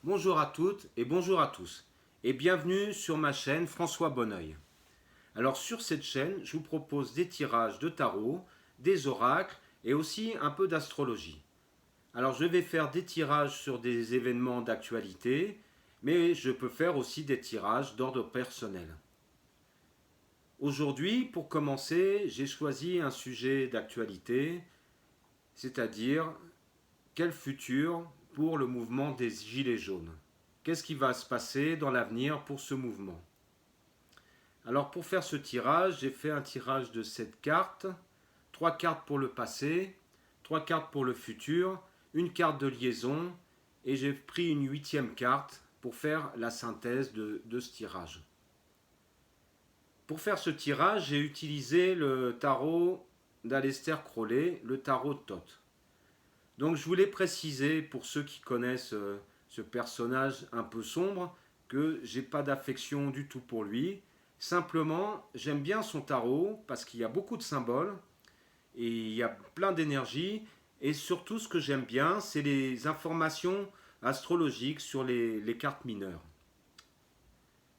Bonjour à toutes et bonjour à tous et bienvenue sur ma chaîne François Bonneuil. Alors sur cette chaîne, je vous propose des tirages de tarot, des oracles et aussi un peu d'astrologie. Alors je vais faire des tirages sur des événements d'actualité, mais je peux faire aussi des tirages d'ordre personnel. Aujourd'hui, pour commencer, j'ai choisi un sujet d'actualité, c'est-à-dire quel futur pour le mouvement des Gilets jaunes. Qu'est-ce qui va se passer dans l'avenir pour ce mouvement? Alors pour faire ce tirage, j'ai fait un tirage de 7 cartes, 3 cartes pour le passé, 3 cartes pour le futur, une carte de liaison et j'ai pris une huitième carte pour faire la synthèse de ce tirage. Pour faire ce tirage, j'ai utilisé le tarot d'Aleister Crowley, le tarot Thoth. Donc je voulais préciser pour ceux qui connaissent ce personnage un peu sombre que j'ai pas d'affection du tout pour lui. Simplement, j'aime bien son tarot parce qu'il y a beaucoup de symboles et il y a plein d'énergie. Et surtout, ce que j'aime bien, c'est les informations astrologiques sur les cartes mineures.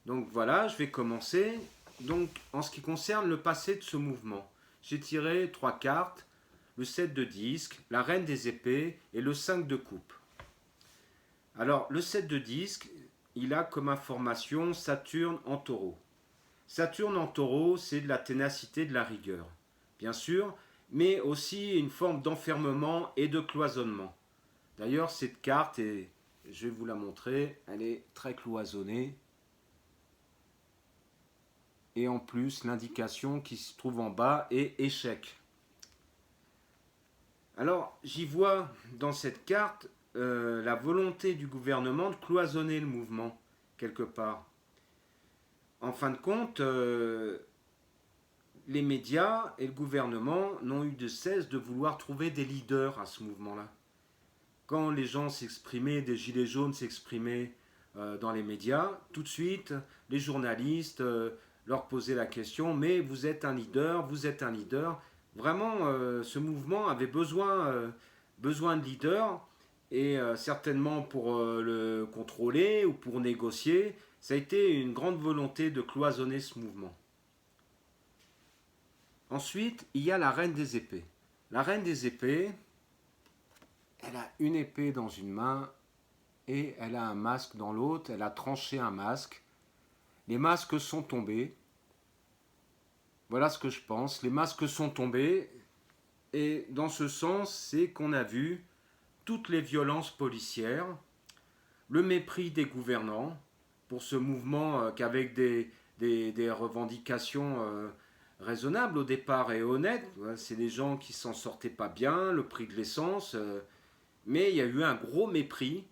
Donc voilà, je vais commencer. Donc en ce qui concerne le passé de ce mouvement, j'ai tiré 3 cartes, le 7 de disque, la reine des épées et le 5 de coupe. Alors le 7 de disque, il a comme information Saturne en taureau. Saturne en taureau, c'est de la ténacité, de la rigueur, bien sûr, mais aussi une forme d'enfermement et de cloisonnement. D'ailleurs, cette carte, et je vais vous la montrer, elle est très cloisonnée. Et en plus, l'indication qui se trouve en bas est échec. Alors, j'y vois dans cette carte la volonté du gouvernement de cloisonner le mouvement, quelque part. En fin de compte, les médias et le gouvernement n'ont eu de cesse de vouloir trouver des leaders à ce mouvement-là. Quand les gens s'exprimaient, des gilets jaunes s'exprimaient dans les médias, tout de suite, les journalistes leur posaient la question, mais vous êtes un leader, vous êtes un leader. Vraiment, ce mouvement avait besoin de leaders, et certainement pour le contrôler ou pour négocier, ça a été une grande volonté de cloisonner ce mouvement. Ensuite, il y a la reine des épées. La reine des épées, elle a une épée dans une main et elle a un masque dans l'autre. Elle a tranché un masque. Les masques sont tombés. Voilà ce que je pense. Les masques sont tombés. Et dans ce sens, c'est qu'on a vu toutes les violences policières, le mépris des gouvernants pour ce mouvement qu'avec des revendications raisonnables au départ et honnêtes. C'est des gens qui s'en sortaient pas bien, le prix de l'essence. Mais il y a eu un gros mépris,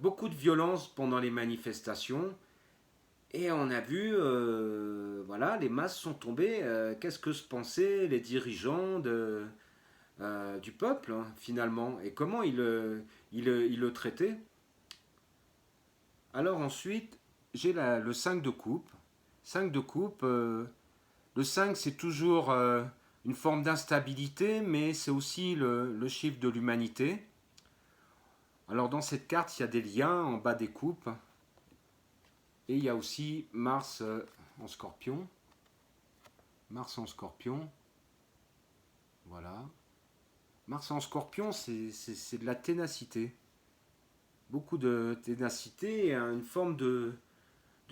beaucoup de violence pendant les manifestations. Et on a vu, voilà, les masses sont tombées. Qu'est-ce que se pensaient les dirigeants du peuple, hein, finalement, et comment ils le traitaient. Alors ensuite, j'ai le 5 de coupe. 5 de coupe, le 5 c'est toujours une forme d'instabilité, mais c'est aussi le chiffre de l'humanité. Alors dans cette carte, il y a des liens en bas des coupes. Et il y a aussi Mars en scorpion. Mars en scorpion. Voilà. Mars en scorpion, c'est de la ténacité. Beaucoup de ténacité et une forme de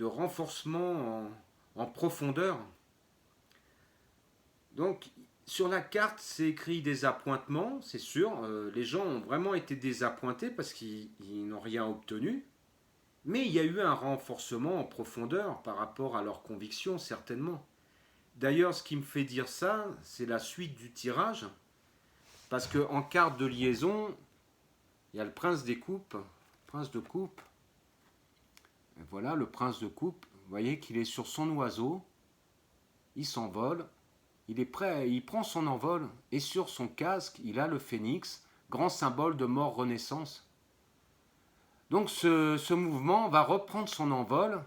renforcement en profondeur. Donc, sur la carte, c'est écrit désappointement, c'est sûr. Les gens ont vraiment été désappointés parce qu'ils n'ont rien obtenu. Mais il y a eu un renforcement en profondeur par rapport à leurs convictions, certainement. D'ailleurs, ce qui me fait dire ça, c'est la suite du tirage. Parce qu'en carte de liaison, il y a le prince des coupes. Prince de coupe. Et voilà, le prince de coupe. Vous voyez qu'il est sur son oiseau. Il s'envole. Il est prêt, il prend son envol. Et sur son casque, il a le phénix, grand symbole de mort-renaissance. Donc ce mouvement va reprendre son envol.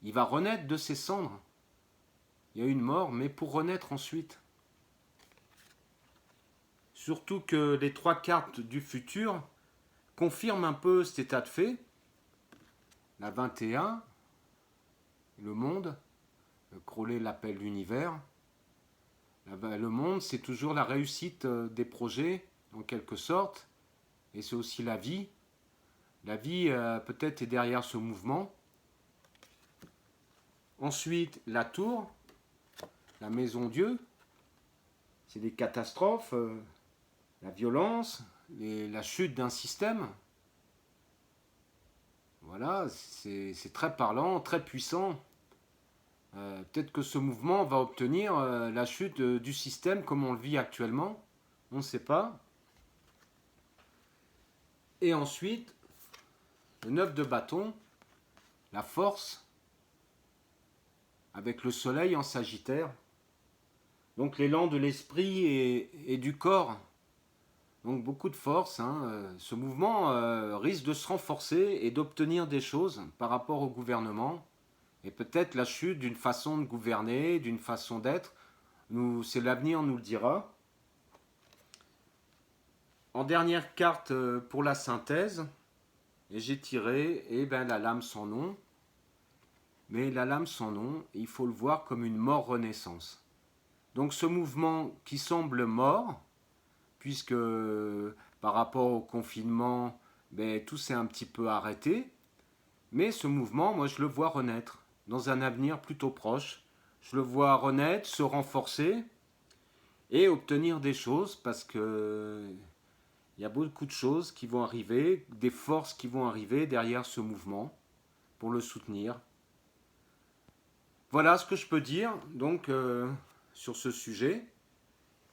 Il va renaître de ses cendres. Il y a une mort, mais pour renaître ensuite. Surtout que les 3 cartes du futur confirme un peu cet état de fait. La 21, le monde, Crowley l'appelle l'univers. Le monde, c'est toujours la réussite des projets, en quelque sorte, et c'est aussi la vie. La vie, peut-être, est derrière ce mouvement. Ensuite, la tour, la maison Dieu, c'est des catastrophes, la violence, la chute d'un système. Voilà, c'est très parlant, très puissant. Peut-être que ce mouvement va obtenir la chute du système comme on le vit actuellement. On ne sait pas. Et ensuite, le 9 de bâton, la force, avec le soleil en Sagittaire. Donc l'élan de l'esprit et du corps. Donc beaucoup de force. Ce mouvement risque de se renforcer et d'obtenir des choses par rapport au gouvernement. Et peut-être la chute d'une façon de gouverner, d'une façon d'être. C'est l'avenir nous le dira. En dernière carte pour la synthèse, j'ai tiré la lame sans nom. Mais la lame sans nom, il faut le voir comme une mort-renaissance. Donc ce mouvement qui semble mort, puisque par rapport au confinement, tout s'est un petit peu arrêté, mais ce mouvement, moi je le vois renaître dans un avenir plutôt proche. Je le vois renaître, se renforcer et obtenir des choses parce que il y a beaucoup de choses qui vont arriver, des forces qui vont arriver derrière ce mouvement pour le soutenir. Voilà ce que je peux dire donc sur ce sujet.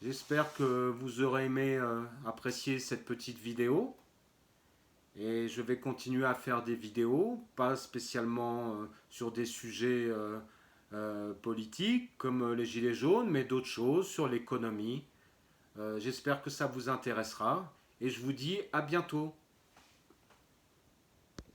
J'espère que vous aurez aimé apprécier cette petite vidéo. Et je vais continuer à faire des vidéos, pas spécialement sur des sujets politiques comme les gilets jaunes, mais d'autres choses sur l'économie. J'espère que ça vous intéressera et je vous dis à bientôt.